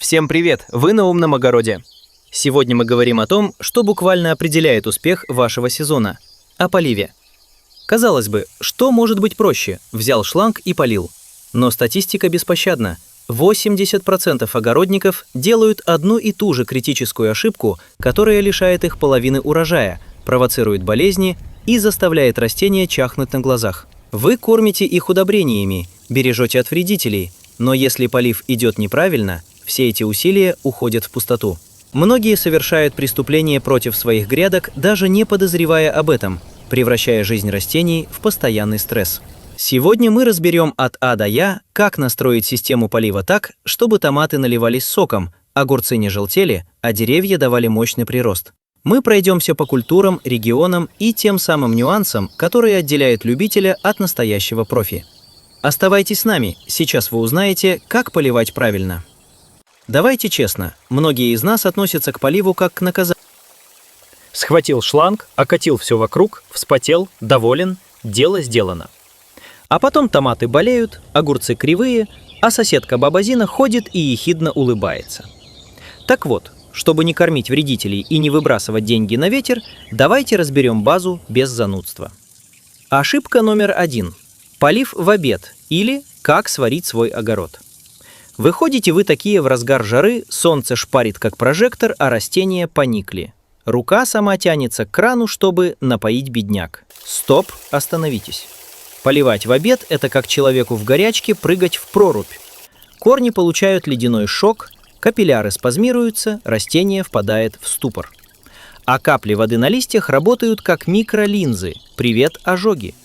Всем привет! Вы на умном огороде. Сегодня мы говорим о том, что буквально определяет успех вашего сезона – о поливе. Казалось бы, что может быть проще? Взял шланг и полил. Но статистика беспощадна. 80% огородников делают одну и ту же критическую ошибку, которая лишает их половины урожая, провоцирует болезни и заставляет растения чахнуть на глазах. Вы кормите их удобрениями, бережете от вредителей, но если полив идет неправильно, все эти усилия уходят в пустоту. Многие совершают преступления против своих грядок, даже не подозревая об этом, превращая жизнь растений в постоянный стресс. Сегодня мы разберем от А до Я, как настроить систему полива так, чтобы томаты наливались соком, огурцы не желтели, а деревья давали мощный прирост. Мы пройдемся по культурам, регионам и тем самым нюансам, которые отделяют любителя от настоящего профи. Оставайтесь с нами, сейчас вы узнаете, как поливать правильно. Давайте честно, многие из нас относятся к поливу как к наказанию. Схватил шланг, окатил все вокруг, вспотел, доволен, дело сделано. А потом томаты болеют, огурцы кривые, а соседка баба Зина ходит и ехидно улыбается. Так вот, чтобы не кормить вредителей и не выбрасывать деньги на ветер, давайте разберем базу без занудства. Ошибка номер 1. Полив в обед или как сварить свой огород. Выходите вы такие в разгар жары, солнце шпарит как прожектор, а растения поникли. Рука сама тянется к крану, чтобы напоить бедняк. Стоп, остановитесь. Поливать в обед – это как человеку в горячке прыгать в прорубь. Корни получают ледяной шок, капилляры спазмируются, растение впадает в ступор. А капли воды на листьях работают как микролинзы. Привет, ожоги.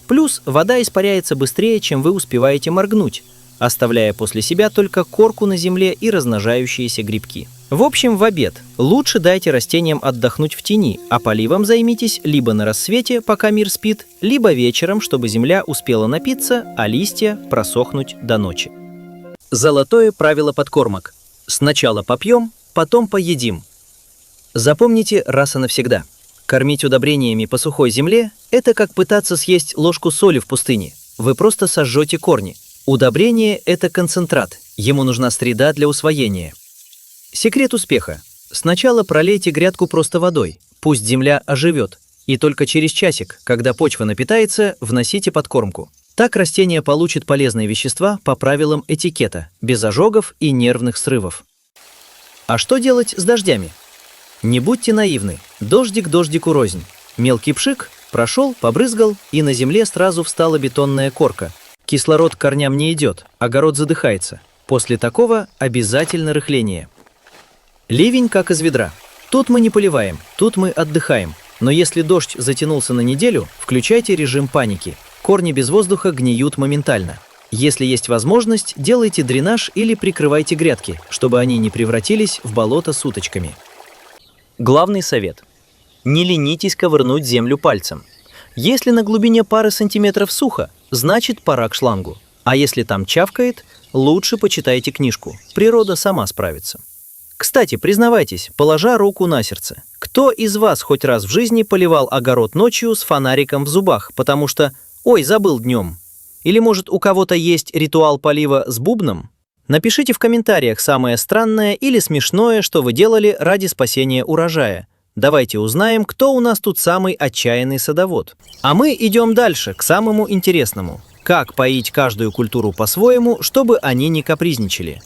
Плюс вода испаряется быстрее, чем вы успеваете моргнуть, оставляя после себя только корку на земле и размножающиеся грибки. В общем, в обед лучше дайте растениям отдохнуть в тени, а поливом займитесь либо на рассвете, пока мир спит, либо вечером, чтобы земля успела напиться, а листья просохнуть до ночи. Золотое правило подкормок. Сначала попьем, потом поедим. Запомните раз и навсегда. Кормить удобрениями по сухой земле – это как пытаться съесть ложку соли в пустыне. Вы просто сожжете корни. Удобрение – это концентрат, ему нужна среда для усвоения. Секрет успеха. Сначала пролейте грядку просто водой, пусть земля оживет, и только через часик, когда почва напитается, вносите подкормку. Так растение получит полезные вещества по правилам этикета, без ожогов и нервных срывов. А что делать с дождями? Не будьте наивны, дождик дождику рознь. Мелкий пшик прошел, побрызгал, и на земле сразу встала бетонная корка. Кислород к корням не идет, огород задыхается. После такого обязательно рыхление. Ливень как из ведра. Тут мы не поливаем, тут мы отдыхаем. Но если дождь затянулся на неделю, включайте режим паники. Корни без воздуха гниют моментально. Если есть возможность, делайте дренаж или прикрывайте грядки, чтобы они не превратились в болото с уточками. Главный совет. Не ленитесь ковырнуть землю пальцем. Если на глубине пары сантиметров сухо, значит пора к шлангу. А если там чавкает, лучше почитайте книжку. Природа сама справится. Кстати, признавайтесь, положа руку на сердце, кто из вас хоть раз в жизни поливал огород ночью с фонариком в зубах, потому что «ой, забыл днем»? Или, может, у кого-то есть ритуал полива с бубном? Напишите в комментариях самое странное или смешное, что вы делали ради спасения урожая. Давайте узнаем, кто у нас тут самый отчаянный садовод. А мы идем дальше, к самому интересному. Как поить каждую культуру по-своему, чтобы они не капризничали.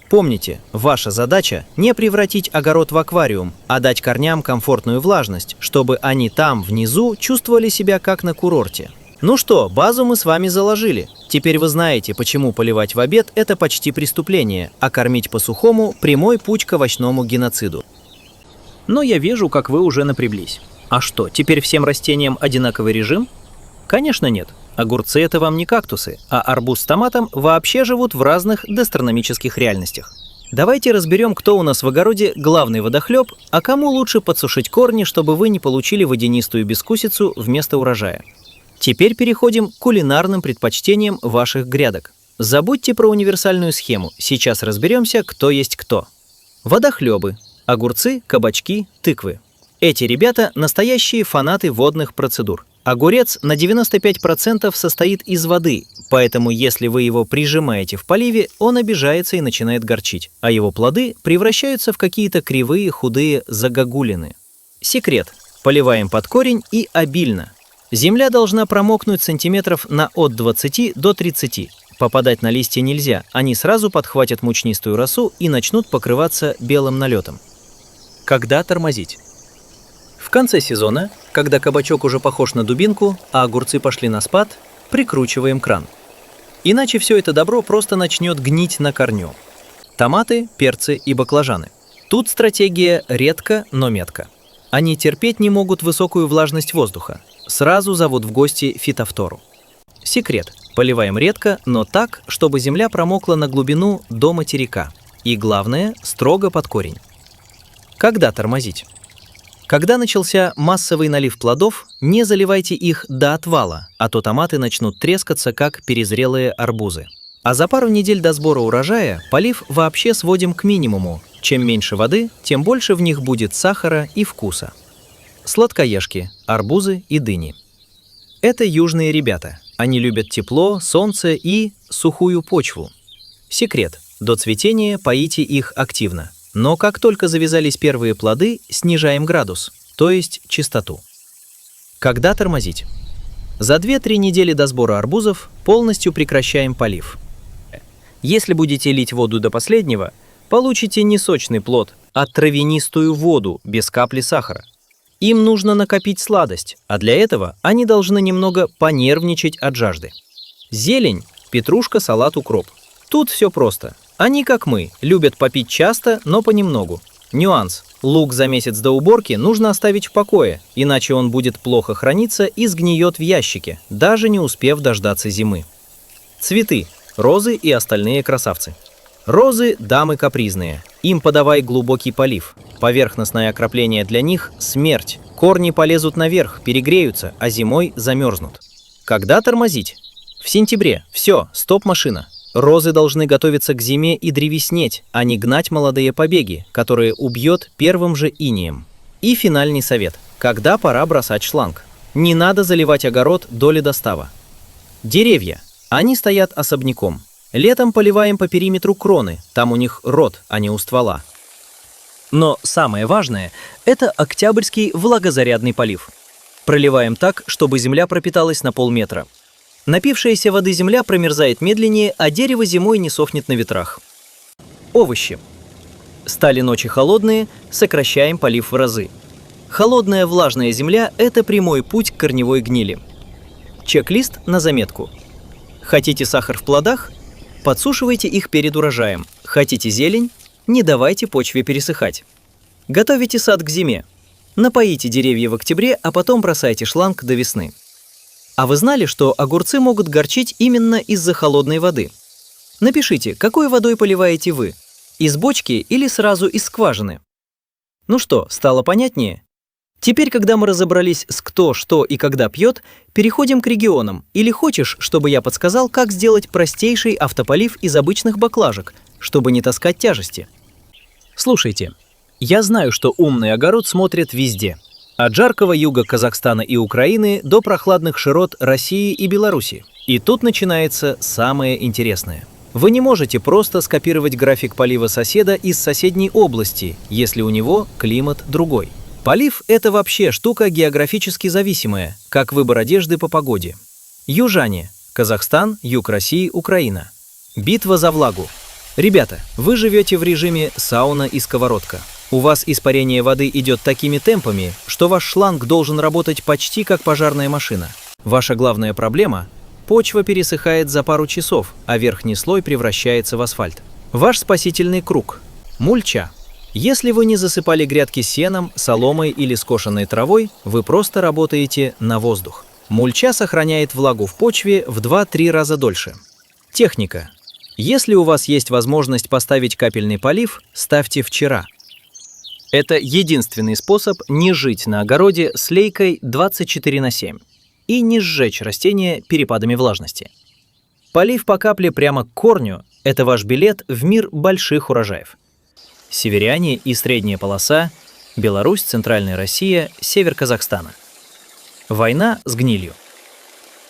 Помните, ваша задача не превратить огород в аквариум, а дать корням комфортную влажность, чтобы они там, внизу, чувствовали себя как на курорте. Ну что, базу мы с вами заложили. Теперь вы знаете, почему поливать в обед – это почти преступление, а кормить по-сухому – прямой путь к овощному геноциду. Но я вижу, как вы уже напряглись. А что, теперь всем растениям одинаковый режим? Конечно нет. Огурцы – это вам не кактусы, а арбуз с томатом вообще живут в разных гастрономических реальностях. Давайте разберем, кто у нас в огороде главный водохлеб, а кому лучше подсушить корни, чтобы вы не получили водянистую бескусицу вместо урожая. Теперь переходим к кулинарным предпочтениям ваших грядок. Забудьте про универсальную схему, сейчас разберемся, кто есть кто. Водохлебы. Огурцы, кабачки, тыквы. Эти ребята – настоящие фанаты водных процедур. Огурец на 95% состоит из воды, поэтому если вы его прижимаете в поливе, он обижается и начинает горчить, а его плоды превращаются в какие-то кривые, худые загогулины. Секрет. Поливаем под корень и обильно. Земля должна промокнуть сантиметров на от 20 до 30. Попадать на листья нельзя, они сразу подхватят мучнистую росу и начнут покрываться белым налетом. Когда тормозить? В конце сезона, когда кабачок уже похож на дубинку, а огурцы пошли на спад, прикручиваем кран. Иначе все это добро просто начнет гнить на корню. Томаты, перцы и баклажаны. Тут стратегия редко, но метко. Они терпеть не могут высокую влажность воздуха. Сразу зовут в гости фитофтору. Секрет. Поливаем редко, но так, чтобы земля промокла на глубину до материка. И главное, строго под корень. Когда тормозить? Когда начался массовый налив плодов, не заливайте их до отвала, а то томаты начнут трескаться, как перезрелые арбузы. А за пару недель до сбора урожая полив вообще сводим к минимуму. Чем меньше воды, тем больше в них будет сахара и вкуса. Сладкоежки, арбузы и дыни. Это южные ребята. Они любят тепло, солнце и сухую почву. Секрет. До цветения поите их активно. Но как только завязались первые плоды, снижаем градус, то есть частоту. Когда тормозить? За 2-3 недели до сбора арбузов полностью прекращаем полив. Если будете лить воду до последнего, получите не сочный плод, а травянистую воду без капли сахара. Им нужно накопить сладость, а для этого они должны немного понервничать от жажды. Зелень, петрушка, салат, укроп. Тут все просто. Они, как мы, любят попить часто, но понемногу. Нюанс. Лук за месяц до уборки нужно оставить в покое, иначе он будет плохо храниться и сгниет в ящике, даже не успев дождаться зимы. Цветы. Розы и остальные красавцы. Розы – дамы капризные. Им подавай глубокий полив. Поверхностное окропление для них – смерть. Корни полезут наверх, перегреются, а зимой замерзнут. Когда тормозить? В сентябре. Все, стоп-машина. Розы должны готовиться к зиме и древеснеть, а не гнать молодые побеги, которые убьет первым же инеем. И финальный совет. Когда пора бросать шланг? Не надо заливать огород до ледостава. Деревья. Они стоят особняком. Летом поливаем по периметру кроны, там у них рот, а не у ствола. Но самое важное – это октябрьский влагозарядный полив. Проливаем так, чтобы земля пропиталась на полметра. Напившаяся воды земля промерзает медленнее, а дерево зимой не сохнет на ветрах. Овощи. Стали ночи холодные, сокращаем полив в разы. Холодная влажная земля – это прямой путь к корневой гнили. Чек-лист на заметку. Хотите сахар в плодах? Подсушивайте их перед урожаем. Хотите зелень? Не давайте почве пересыхать. Готовите сад к зиме. Напоите деревья в октябре, а потом бросайте шланг до весны. А вы знали, что огурцы могут горчить именно из-за холодной воды? Напишите, какой водой поливаете вы? Из бочки или сразу из скважины? Ну что, стало понятнее? Теперь, когда мы разобрались с кто, что и когда пьет, переходим к регионам. Или хочешь, чтобы я подсказал, как сделать простейший автополив из обычных баклажек, чтобы не таскать тяжести? Слушайте, я знаю, что умный огород смотрят везде. От жаркого юга Казахстана и Украины до прохладных широт России и Беларуси. И тут начинается самое интересное. Вы не можете просто скопировать график полива соседа из соседней области, если у него климат другой. Полив – это вообще штука географически зависимая, как выбор одежды по погоде. Южане – Казахстан, юг России, Украина. Битва за влагу. Ребята, вы живете в режиме сауна и сковородка. У вас испарение воды идет такими темпами, что ваш шланг должен работать почти как пожарная машина. Ваша главная проблема – почва пересыхает за пару часов, а верхний слой превращается в асфальт. Ваш спасительный круг – мульча. Если вы не засыпали грядки сеном, соломой или скошенной травой, вы просто работаете на воздух. Мульча сохраняет влагу в почве в 2-3 раза дольше. Техника. Если у вас есть возможность поставить капельный полив, ставьте вчера. Это единственный способ не жить на огороде с лейкой 24/7 и не сжечь растения перепадами влажности. Полив по капле прямо к корню – это ваш билет в мир больших урожаев. Северяне и средняя полоса, Беларусь, Центральная Россия, север Казахстана. Война с гнилью.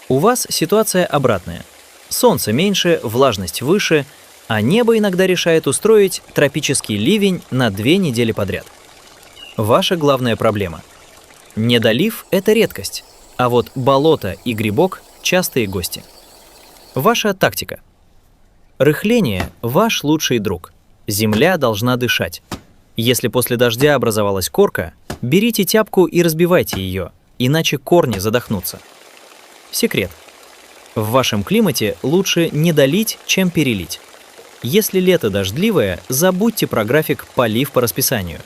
У вас ситуация обратная. Солнце меньше, влажность выше, а небо иногда решает устроить тропический ливень на 2 недели подряд. Ваша главная проблема. Недолив – это редкость, а вот болото и грибок – частые гости. Ваша тактика. Рыхление – ваш лучший друг. Земля должна дышать. Если после дождя образовалась корка, берите тяпку и разбивайте ее, иначе корни задохнутся. Секрет. В вашем климате лучше не долить, чем перелить. Если лето дождливое, забудьте про график полив по расписанию.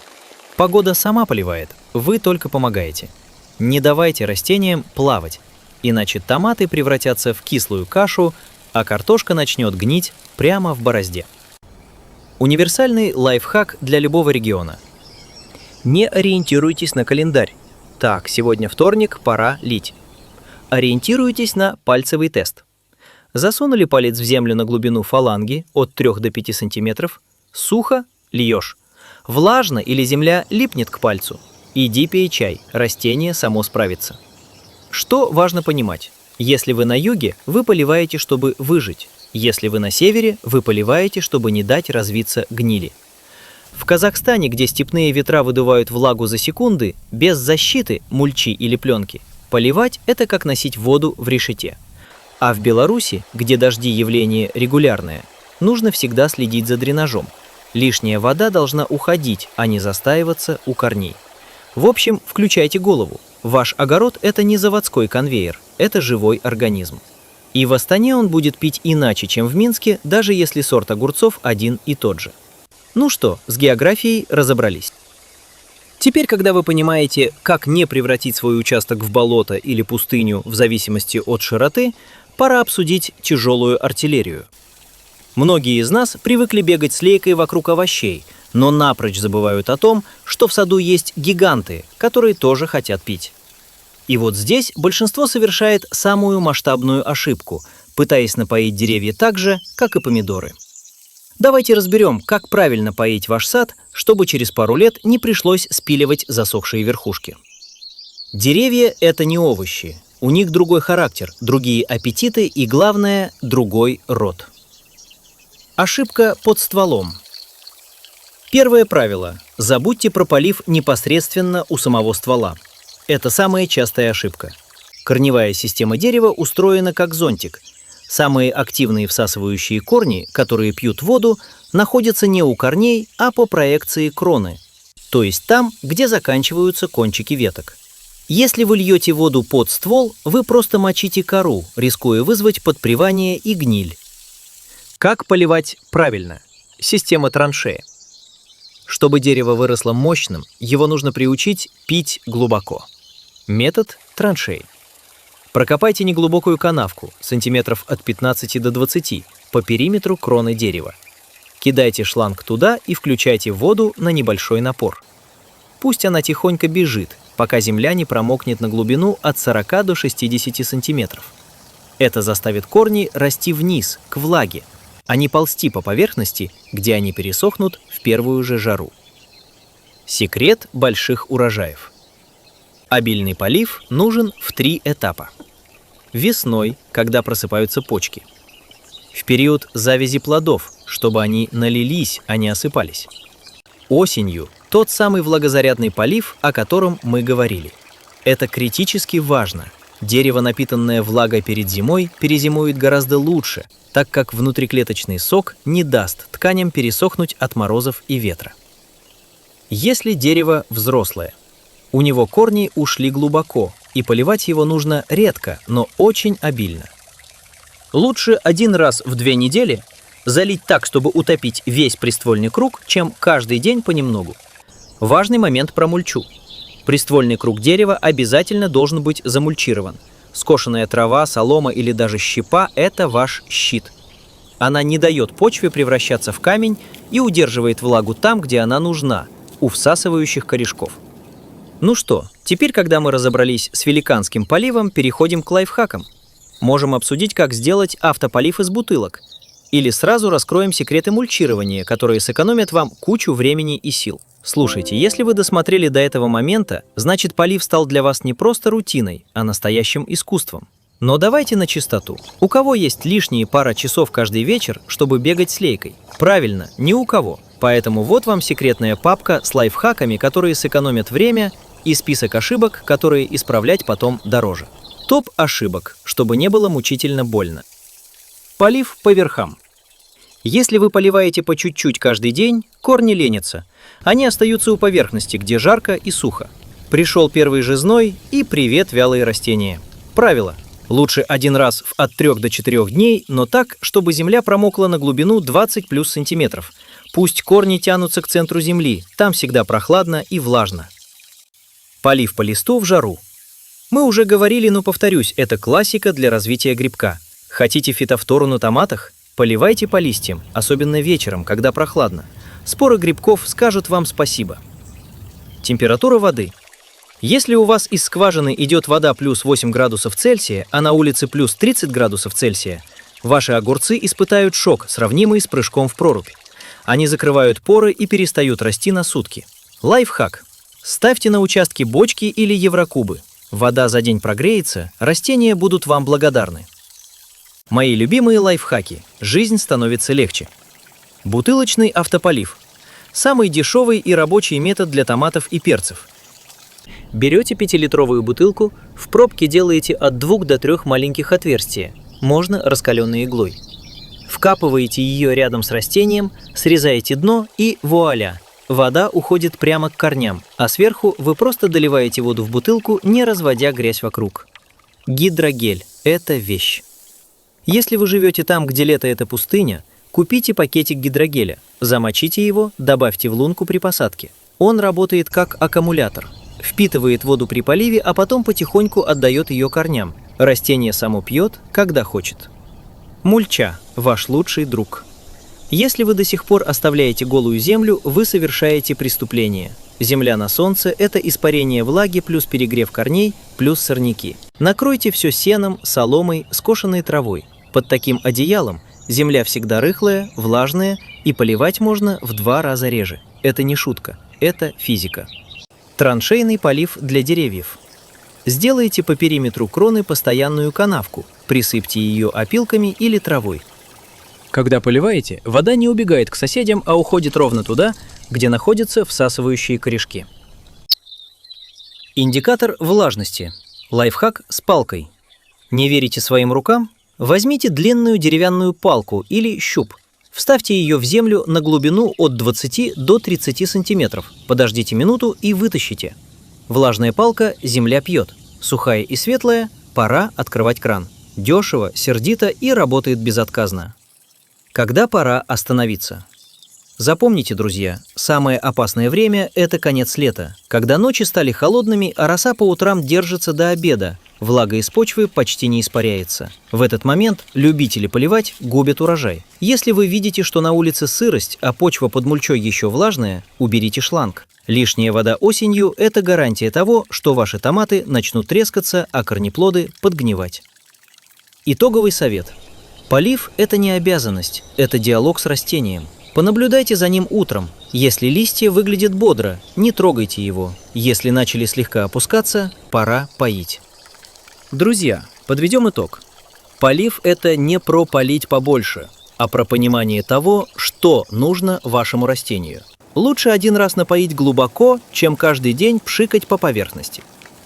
Погода сама поливает, вы только помогаете. Не давайте растениям плавать, иначе томаты превратятся в кислую кашу, а картошка начнет гнить прямо в борозде. Универсальный лайфхак для любого региона. Не ориентируйтесь на календарь. Так, сегодня вторник, пора лить. Ориентируйтесь на пальцевый тест. Засунули палец в землю на глубину фаланги от 3 до 5 см, сухо – льешь. Влажно или земля липнет к пальцу. Иди пей чай, растение само справится. Что важно понимать? Если вы на юге, вы поливаете, чтобы выжить. Если вы на севере, вы поливаете, чтобы не дать развиться гнили. В Казахстане, где степные ветра выдувают влагу за секунды, без защиты, мульчи или пленки, поливать – это как носить воду в решете. А в Беларуси, где дожди явление регулярное, нужно всегда следить за дренажом. Лишняя вода должна уходить, а не застаиваться у корней. В общем, включайте голову. Ваш огород – это не заводской конвейер, это живой организм. И в Астане он будет пить иначе, чем в Минске, даже если сорт огурцов один и тот же. Ну что, с географией разобрались. Теперь, когда вы понимаете, как не превратить свой участок в болото или пустыню в зависимости от широты, пора обсудить тяжелую артиллерию. Многие из нас привыкли бегать с лейкой вокруг овощей, но напрочь забывают о том, что в саду есть гиганты, которые тоже хотят пить. И вот здесь большинство совершает самую масштабную ошибку, пытаясь напоить деревья так же, как и помидоры. Давайте разберем, как правильно поить ваш сад, чтобы через пару лет не пришлось спиливать засохшие верхушки. Деревья – это не овощи. У них другой характер, другие аппетиты и, главное, другой род. Ошибка под стволом. Первое правило – забудьте про полив непосредственно у самого ствола. Это самая частая ошибка. Корневая система дерева устроена как зонтик. Самые активные всасывающие корни, которые пьют воду, находятся не у корней, а по проекции кроны, то есть там, где заканчиваются кончики веток. Если вы льете воду под ствол, вы просто мочите кору, рискуя вызвать подпривание и гниль. Как поливать правильно? Система траншеи. Чтобы дерево выросло мощным, его нужно приучить пить глубоко. Метод траншеи. Прокопайте неглубокую канавку, сантиметров от 15 до 20, по периметру кроны дерева. Кидайте шланг туда и включайте воду на небольшой напор. Пусть она тихонько бежит, пока земля не промокнет на глубину от 40 до 60 сантиметров. Это заставит корни расти вниз, к влаге, а не ползти по поверхности, где они пересохнут в первую же жару. Секрет больших урожаев. Обильный полив нужен в 3 этапа. Весной, когда просыпаются почки. В период завязи плодов, чтобы они налились, а не осыпались. Осенью – тот самый влагозарядный полив, о котором мы говорили. Это критически важно. Дерево, напитанное влагой перед зимой, перезимует гораздо лучше, так как внутриклеточный сок не даст тканям пересохнуть от морозов и ветра. Если дерево взрослое, у него корни ушли глубоко, и поливать его нужно редко, но очень обильно. Лучше 1 раз в 2 недели залить так, чтобы утопить весь приствольный круг, чем каждый день понемногу. Важный момент про мульчу. Приствольный круг дерева обязательно должен быть замульчирован. Скошенная трава, солома или даже щепа – это ваш щит. Она не дает почве превращаться в камень и удерживает влагу там, где она нужна, у всасывающих корешков. Ну что, теперь, когда мы разобрались с великанским поливом, переходим к лайфхакам. Можем обсудить, как сделать автополив из бутылок. Или сразу раскроем секреты мульчирования, которые сэкономят вам кучу времени и сил. Слушайте, если вы досмотрели до этого момента, значит полив стал для вас не просто рутиной, а настоящим искусством. Но давайте на чистоту. У кого есть лишние пара часов каждый вечер, чтобы бегать с лейкой? Правильно, ни у кого. Поэтому вот вам секретная папка с лайфхаками, которые сэкономят время, и список ошибок, которые исправлять потом дороже. Топ ошибок, чтобы не было мучительно больно. Полив по верхам. Если вы поливаете по чуть-чуть каждый день, корни ленятся. Они остаются у поверхности, где жарко и сухо. Пришел первый же зной, и привет, вялые растения. Правило. Лучше один раз от 3 до 4 дней, но так, чтобы земля промокла на глубину 20 плюс сантиметров. Пусть корни тянутся к центру земли, там всегда прохладно и влажно. Полив по листу в жару. Мы уже говорили, но повторюсь, это классика для развития грибка. Хотите фитофтору на томатах? Поливайте по листьям, особенно вечером, когда прохладно. Споры грибков скажут вам спасибо. Температура воды. Если у вас из скважины идет вода плюс 8 градусов Цельсия, а на улице плюс 30 градусов Цельсия, ваши огурцы испытают шок, сравнимый с прыжком в прорубь. Они закрывают поры и перестают расти на сутки. Лайфхак. Ставьте на участке бочки или еврокубы. Вода за день прогреется, растения будут вам благодарны. Мои любимые лайфхаки. Жизнь становится легче. Бутылочный автополив. Самый дешевый и рабочий метод для томатов и перцев. Берете 5-литровую бутылку, в пробке делаете от 2 до 3 маленьких отверстия, можно раскаленной иглой. Вкапываете ее рядом с растением, срезаете дно и вуаля! Вода уходит прямо к корням, а сверху вы просто доливаете воду в бутылку, не разводя грязь вокруг. Гидрогель – это вещь. Если вы живете там, где лето – это пустыня, купите пакетик гидрогеля, замочите его, добавьте в лунку при посадке. Он работает как аккумулятор. Впитывает воду при поливе, а потом потихоньку отдает ее корням. Растение само пьет, когда хочет. Мульча – ваш лучший друг. Если вы до сих пор оставляете голую землю, вы совершаете преступление. Земля на солнце – это испарение влаги плюс перегрев корней плюс сорняки. Накройте все сеном, соломой, скошенной травой. Под таким одеялом земля всегда рыхлая, влажная, и поливать можно в 2 раза реже. Это не шутка, это физика. Траншейный полив для деревьев. Сделайте по периметру кроны постоянную канавку, присыпьте ее опилками или травой. Когда поливаете, вода не убегает к соседям, а уходит ровно туда, где находятся всасывающие корешки. Индикатор влажности. Лайфхак с палкой. Не верите своим рукам? Возьмите длинную деревянную палку или щуп. Вставьте ее в землю на глубину от 20 до 30 сантиметров. Подождите минуту и вытащите. Влажная палка земля пьет. Сухая и светлая – пора открывать кран. Дешево, сердито и работает безотказно. Когда пора остановиться? Запомните, друзья, самое опасное время – это конец лета, когда ночи стали холодными, а роса по утрам держится до обеда, влага из почвы почти не испаряется. В этот момент любители поливать губят урожай. Если вы видите, что на улице сырость, а почва под мульчой еще влажная, уберите шланг. Лишняя вода осенью – это гарантия того, что ваши томаты начнут трескаться, а корнеплоды подгнивать. Итоговый совет. Полив – это не обязанность, это диалог с растением. Понаблюдайте за ним утром. Если листья выглядят бодро, не трогайте его. Если начали слегка опускаться, пора поить. Друзья, подведем итог. Полив – это не про полить побольше, а про понимание того, что нужно вашему растению. Лучше один раз напоить глубоко, чем каждый день пшикать по поверхности.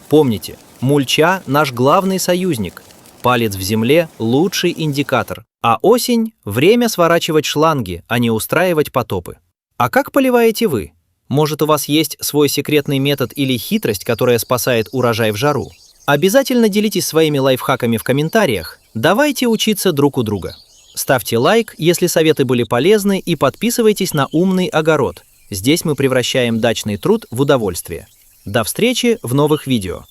Помните, мульча – наш главный союзник. Палец в земле – лучший индикатор. А осень – время сворачивать шланги, а не устраивать потопы. А как поливаете вы? Может, у вас есть свой секретный метод или хитрость, которая спасает урожай в жару? Обязательно делитесь своими лайфхаками в комментариях. Давайте учиться друг у друга. Ставьте лайк, если советы были полезны, и подписывайтесь на «Умный огород». Здесь мы превращаем дачный труд в удовольствие. До встречи в новых видео.